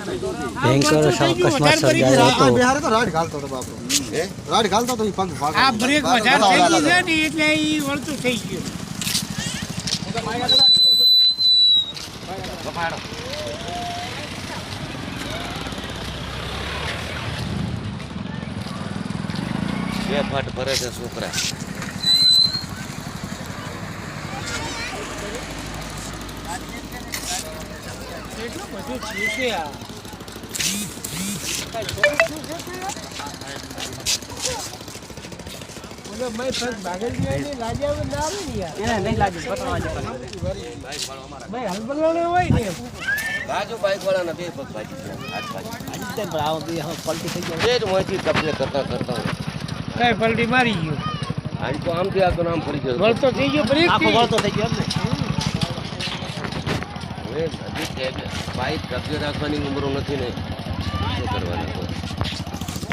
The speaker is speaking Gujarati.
ભયંકર અકસ્માત સર્જાયો હતો. બિહારે તો રાડ ઘાલતો હતો બાપરો. રાડ ઘાલતો તો ઈ પગ ભાગ. આ બ્રેક વધારે થઈ ગઈ છે ને એટલે ઈ વળતું થઈ ગયું. બે ફટ ભરે છે છોકરા. એટલું બધું થયું છે આ. ઓલો મેં ફર્સ્ટ ભાગેલ ગયો ને લાગ્યા ના આવે ને યાર. એને નહીં લાગ્યું પટવા જ ભાઈ હલબલાને હોય ને બાજુ બાઈક વાળાના બે પગ ભાજી ગયા. હાથ ભાજી પણ આવો બે પલટી થઈ ગયો. બે જ મોંથી કપલે કરતા કરતા કઈ પલટી મારી ગયો. આજ તો આમથી આ તો નામ ફરી ગયો. વળતો થઈ ગયો બ્રેક આખો વળતો થઈ ગયો એમ ને. હવે હજી બાઈક કબજે રાખવાની ઉંમરો નથી ને શું કરવાનું?